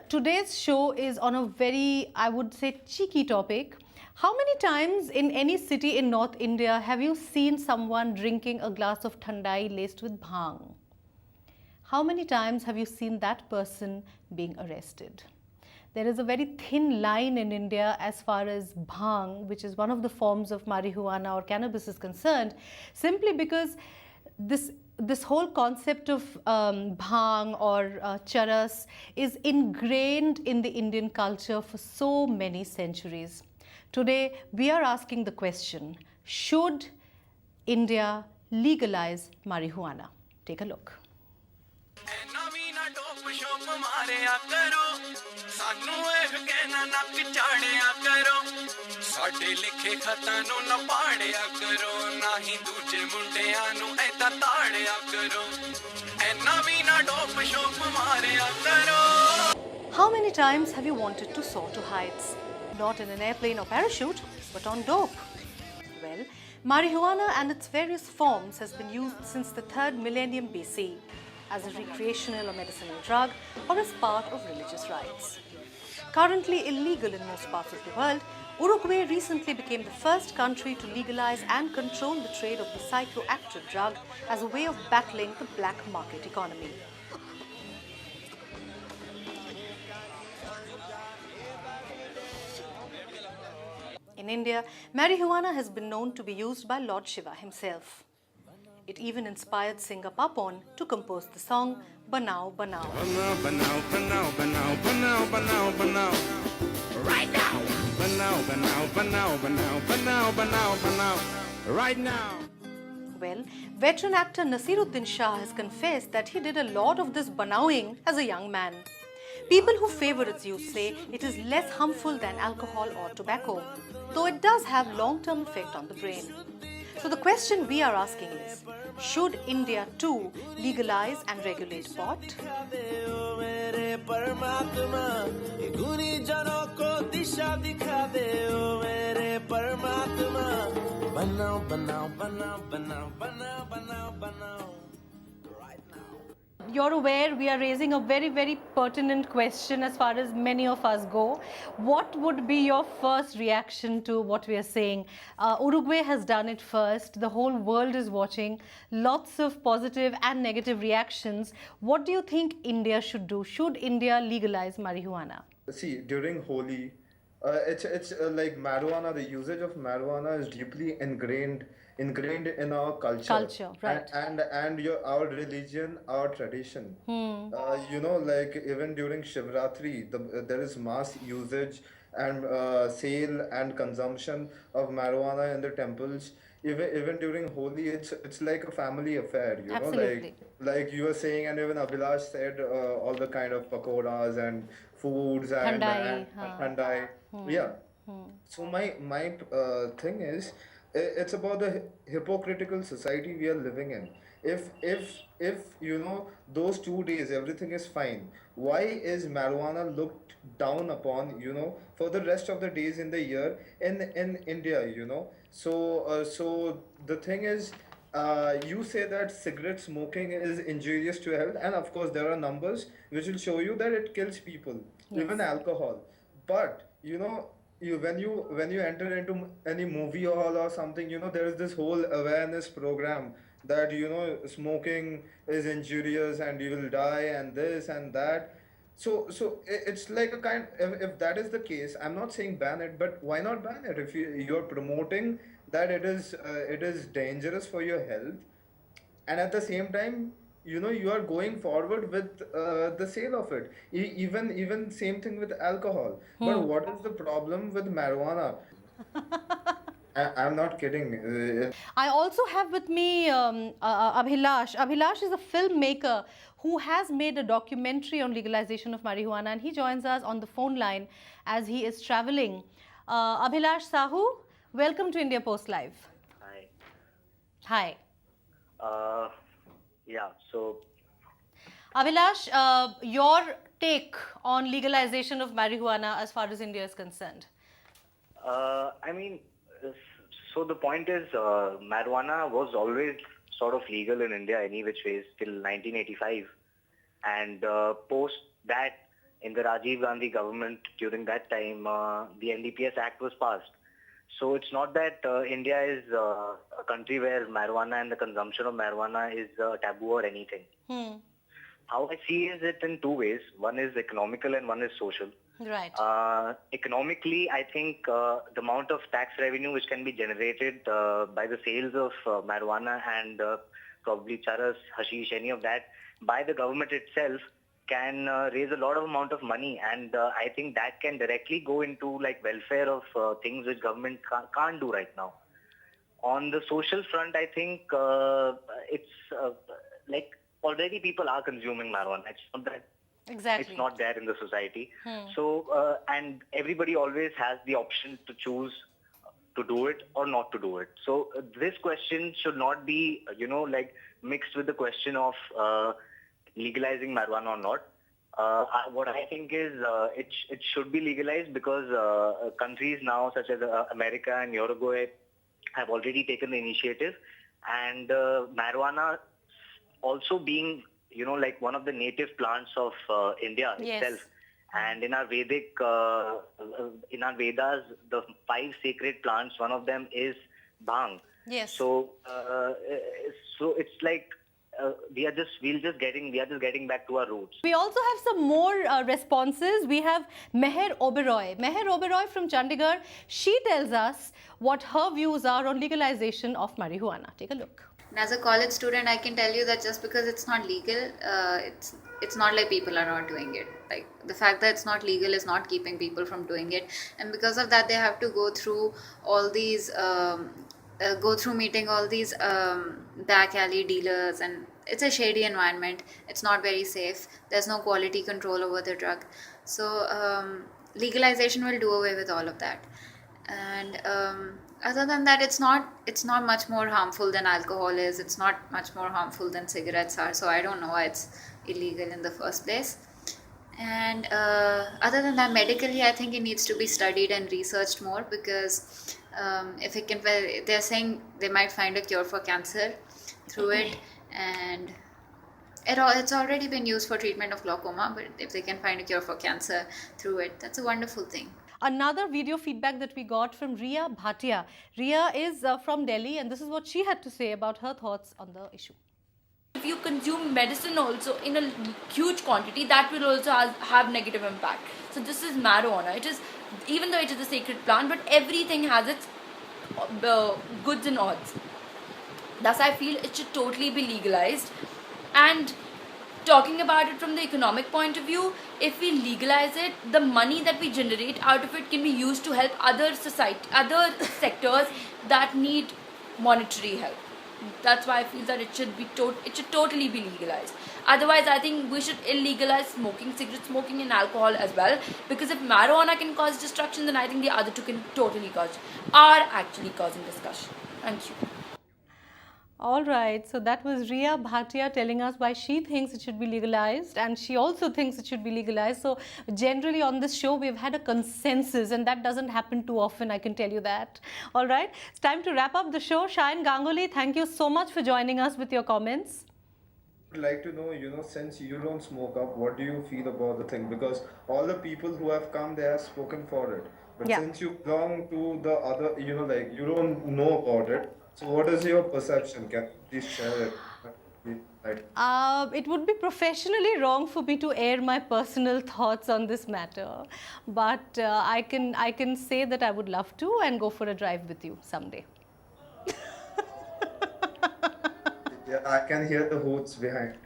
Today's show is on a very, I would say, cheeky topic. How many times in any city in North India have you seen someone drinking a glass of thandai laced with bhang? How many times have you seen that person being arrested? There is a very thin line in India as far as bhang, which is one of the forms of marijuana or cannabis, is concerned, simply because this whole concept of bhang or charas is ingrained in the Indian culture for so many centuries. Today, we are asking the question, should India legalize marijuana? Take a look. ਸਾਡੇ ਲਿਖੇ ਖਤਾਂ ਨੂੰ ਨਾ ਪਾੜਿਆ ਕਰੋ ਨਾ ਹੀ ਦੂਜੇ ਮੁੰਡਿਆਂ ਨੂੰ ਐਦਾਂ ਤਾੜਿਆ ਕਰੋ ਐਨਾ ਵੀ ਨਾ ਡੋਪ ਸ਼ੋਪ ਮਾਰਿਆ ਕਰੋ How many times have you wanted to soar to heights? Not in an airplane or parachute, but on dope. Well, marijuana and its various forms has been used since the 3rd millennium BC as a recreational or medicinal drug or as part of religious rites. Currently illegal in most parts of the world, Uruguay recently became the first country to legalize and control the trade of the psychoactive drug as a way of battling the black market economy. In India, marijuana has been known to be used by Lord Shiva himself. It even inspired singer Papon to compose the song Banao Banao. Banao, banao, banao, banao, banao, banao, banao. Right now. Banao, banao, banao, banao, banao, banao, banao. Right now. Well, veteran actor Nasiruddin Shah has confessed that he did a lot of this banaoing as a young man. People who favor its use say it is less harmful than alcohol or tobacco, though it does have long-term effect on the brain. So the question we are asking is, should India too legalize and regulate pot? You're aware we are raising a very, very pertinent question as far as many of us go. What would be your first reaction to what we are saying? Uruguay has done it first. The whole world is watching. Lots of positive and negative reactions. What do you think India should do? Should India legalize marijuana? See, during Holi, it's like marijuana. The usage of marijuana is deeply ingrained in our culture. Culture, right. And our religion, our tradition. Like even during Shivratri, there is mass usage and sale and consumption of marijuana in the temples. Even during Holi, it's like a family affair. Absolutely. Like you were saying, and even Abhilash said, all the kind of pakoras and foods and Thandai, thandai. Yeah. So my thing is, it's about the hypocritical society we are living in. If those 2 days everything is fine, why is marijuana looked down upon for the rest of the days in the year in India? So the thing is, you say that cigarette smoking is injurious to health, and of course there are numbers which will show you that it kills people, even alcohol. But when you enter into any movie hall or something, there is this whole awareness program that smoking is injurious and you will die and this and that. So it's like a kind. If that is the case, I'm not saying ban it, but why not ban it if you're promoting that it is dangerous for your health, and at the same time you are going forward with the sale of it. Even same thing with alcohol. But what is the problem with marijuana? I'm not kidding. I also have with me Abhilash. Abhilash is a filmmaker who has made a documentary on legalization of marijuana, and he joins us on the phone line as he is traveling. Abhilash Sahu, welcome to India Post Live. Hi. Hi. Yeah, so Abhilash, your take on legalization of marijuana as far as India is concerned? I mean, so the point is, marijuana was always sort of legal in India any which ways till 1985, and post that in the Rajiv Gandhi government during that time, the NDPS Act was passed. So it's not that India is a country where marijuana and the consumption of marijuana is taboo or anything. How I see is it in two ways. One is economical and one is social. Right. Economically, I think the amount of tax revenue which can be generated by the sales of marijuana and probably charas, hashish, any of that, by the government itself can raise a lot of amount of money, and I think that can directly go into like welfare of things which government can't do right now. On the social front, I think it's like already people are consuming marijuana. It's not that Exactly. it's not there in the society. So, and everybody always has the option to choose to do it or not to do it. So this question should not be, like mixed with the question of legalizing marijuana or not. What I think is it should be legalized because countries now such as America and Uruguay have already taken the initiative, and marijuana also being like one of the native plants of India itself. And in our Vedic, in our Vedas, the 5 sacred plants, one of them is bhang. Yes. So, so it's like we are just getting back to our roots. We also have some more responses. We have Meher Oberoi. Meher Oberoi from Chandigarh. She tells us what her views are on legalization of marijuana. Take a look. And as a college student, I can tell you that just because it's not legal, it's not like people are not doing it. Like the fact that it's not legal is not keeping people from doing it, and because of that, they have to go through all these, meeting all these back alley dealers, and it's a shady environment. It's not very safe. There's no quality control over the drug. So legalization will do away with all of that. And other than that, it's not much more harmful than alcohol is. It's not much more harmful than cigarettes are. So I don't know why it's illegal in the first place. And other than that, medically, I think it needs to be studied and researched more, because if it can, they're saying they might find a cure for cancer through it, and it's already been used for treatment of glaucoma. But if they can find a cure for cancer through it, that's a wonderful thing. Another video feedback that we got from Ria Bhatia. Ria is from Delhi, and this is what she had to say about her thoughts on the issue. If you consume medicine also in a huge quantity, that will also have negative impact. So this is marijuana. It is, even though it is a sacred plant, but everything has its goods and odds. Thus, I feel it should totally be legalized. And talking about it from the economic point of view, if we legalize it, the money that we generate out of it can be used to help other sectors that need monetary help. That's why I feel that it should totally be legalized. Otherwise, I think we should illegalize smoking, cigarette smoking, and alcohol as well. Because if marijuana can cause destruction, then I think the other two can totally are actually causing discussion. Thank you. All right, so that was Ria Bhatia telling us why she thinks it should be legalized, and she also thinks it should be legalized. So generally on this show, we've had a consensus, and that doesn't happen too often, I can tell you that. All right, it's time to wrap up the show. Shayan Ganguly, thank you so much for joining us with your comments. I'd like to know, since you don't smoke up, what do you feel about the thing? Because all the people who have come, they have spoken for it. But since you belong to the other, like you don't know about it. So what is your perception? Can you please share it? It would be professionally wrong for me to air my personal thoughts on this matter, but I can say that I would love to and go for a drive with you someday. Yeah, I can hear the hoots behind.